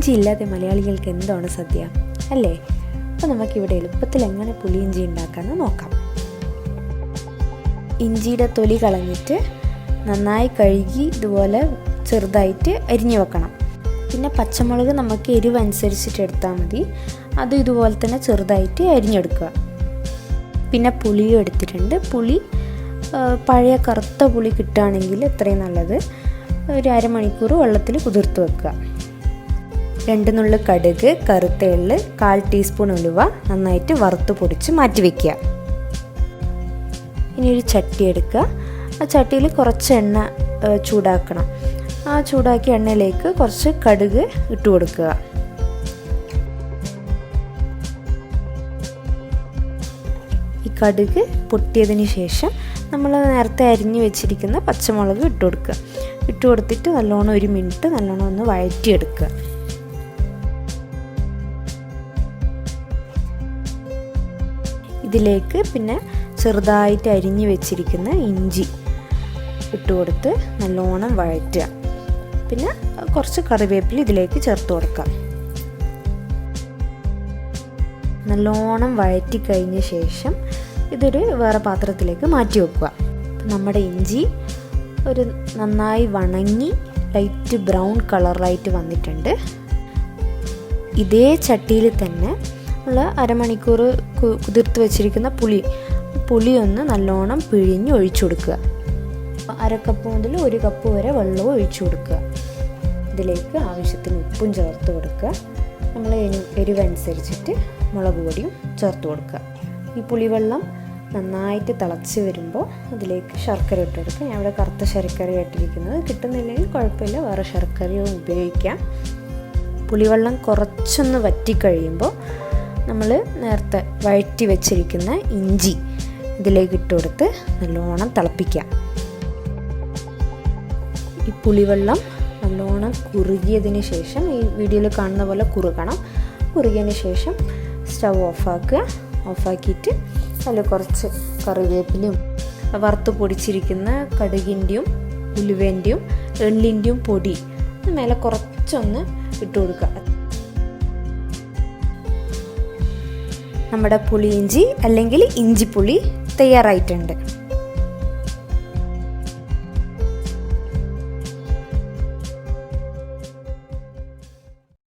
ഇഞ്ചി ഇല്ലാതെ മലയാളികൾക്ക് എന്താണ് സദ്യ അല്ലേ? അപ്പോൾ നമുക്കിവിടെ എളുപ്പത്തിൽ എങ്ങനെ പുളിയിഞ്ചി ഉണ്ടാക്കാമെന്ന് നോക്കാം. ഇഞ്ചിയുടെ തൊലി കളഞ്ഞിട്ട് നന്നായി കഴുകി ഇതുപോലെ ചെറുതായിട്ട് അരിഞ്ഞു വെക്കണം. പിന്നെ പച്ചമുളക് നമുക്ക് എരിവ് അനുസരിച്ചിട്ട് എടുത്താൽ മതി. അത് ഇതുപോലെ തന്നെ ചെറുതായിട്ട് അരിഞ്ഞെടുക്കുക. പിന്നെ പുളിയും എടുത്തിട്ടുണ്ട്. പുളി പഴയ കറുത്ത പുളി കിട്ടുകയാണെങ്കിൽ എത്രയും നല്ലത്. ഒരു അരമണിക്കൂർ വെള്ളത്തിൽ കുതിർത്ത് വെക്കുക. 2 നുള്ളി കടുക്, കറുത്ത എള്ള്, 1/4 ടീസ്പൂൺ ഉലുവ നന്നായിട്ട് വറുത്ത് പൊടിച്ച് മാറ്റി വയ്ക്കുക. ഇനി ഒരു ചട്ടി എടുക്കുക. ആ ചട്ടിയിൽ കുറച്ച് എണ്ണ ചൂടാക്കണം. ആ ചൂടാക്കിയ എണ്ണയിലേക്ക് കുറച്ച് കടുക് ഇട്ട് കൊടുക്കുക. ഈ കടുക് പൊട്ടിയതിന് ശേഷം നമ്മൾ നേരത്തെ അരിഞ്ഞു വെച്ചിരിക്കുന്ന പച്ചമുളക് ഇട്ട് കൊടുക്കുക. ഇട്ട് കൊടുത്തിട്ട് നല്ലോണം 1 മിനിറ്റ് നല്ലോണം ഒന്ന് വഴറ്റിയെടുക്കുക. ഇതിലേക്ക് പിന്നെ ചെറുതായിട്ട് അരിഞ്ഞു വെച്ചിരിക്കുന്ന ഇഞ്ചി ഇട്ട് കൊടുത്ത് നല്ലോണം വഴറ്റുക. പിന്നെ കുറച്ച് കറിവേപ്പില ഇതിലേക്ക് ചേർത്ത് കൊടുക്കാം. നല്ലോണം വഴറ്റി കഴിഞ്ഞ ശേഷം ഇതൊരു വേറെ പാത്രത്തിലേക്ക് മാറ്റി വെക്കുക. നമ്മുടെ ഇഞ്ചി ഒരു നന്നായി വണങ്ങി ലൈറ്റ് ബ്രൗൺ കളറായിട്ട് വന്നിട്ടുണ്ട്. ഇതേ ചട്ടിയിൽ തന്നെ ഉള്ള അരമണിക്കൂർ കുതിർത്ത് വെച്ചിരിക്കുന്ന പുളി ഒന്ന് നല്ലോണം പിഴിഞ്ഞ് ഒഴിച്ചു കൊടുക്കുക. 1/2 കപ്പ് മുതൽ 1 കപ്പ് വരെ വെള്ളവും ഒഴിച്ചു കൊടുക്കുക. ഇതിലേക്ക് ആവശ്യത്തിന് ഉപ്പും ചേർത്ത് കൊടുക്കുക. നമ്മൾ എരിവനുസരിച്ചിട്ട് മുളക് പൊടിയും ചേർത്ത് കൊടുക്കുക. ഈ പുളിവെള്ളം നന്നായിട്ട് തിളച്ച് വരുമ്പോൾ അതിലേക്ക് ശർക്കര ഇട്ടെടുക്കുക. ഞാൻ ഇവിടെ കറുത്ത ശർക്കര ഇട്ടിരിക്കുന്നത്. കിട്ടുന്നില്ലെങ്കിൽ കുഴപ്പമില്ല, വേറെ ശർക്കരയോ ഉപയോഗിക്കാം. പുളിവെള്ളം കുറച്ചൊന്ന് വറ്റിക്കഴിയുമ്പോൾ നമ്മൾ നേരത്തെ വഴറ്റി വെച്ചിരിക്കുന്ന ഇഞ്ചി ഇതിലേക്ക് ഇട്ട് കൊടുത്ത് നല്ലോണം തിളപ്പിക്കാം. ഈ പുളിവെള്ളം നല്ലോണം കുറുകിയതിന് ശേഷം ഈ വീഡിയോയിൽ കാണുന്ന പോലെ കുറുകിയതിന് ശേഷം സ്റ്റവ് ഓഫാക്കിയിട്ട് അതിൽ കുറച്ച് കറിവേപ്പിലയും വറുത്ത് പൊടിച്ചിരിക്കുന്ന കടുകിൻ്റെയും ഉലുവേൻ്റെയും എള്ളിൻ്റെയും പൊടി മേലെ കുറച്ചൊന്ന് ഇട്ട് കൊടുക്കുക. നമ്മുടെ പുളിയിഞ്ചി അല്ലെങ്കിൽ ഇഞ്ചിപ്പുളി തയ്യാറായിട്ടുണ്ട്.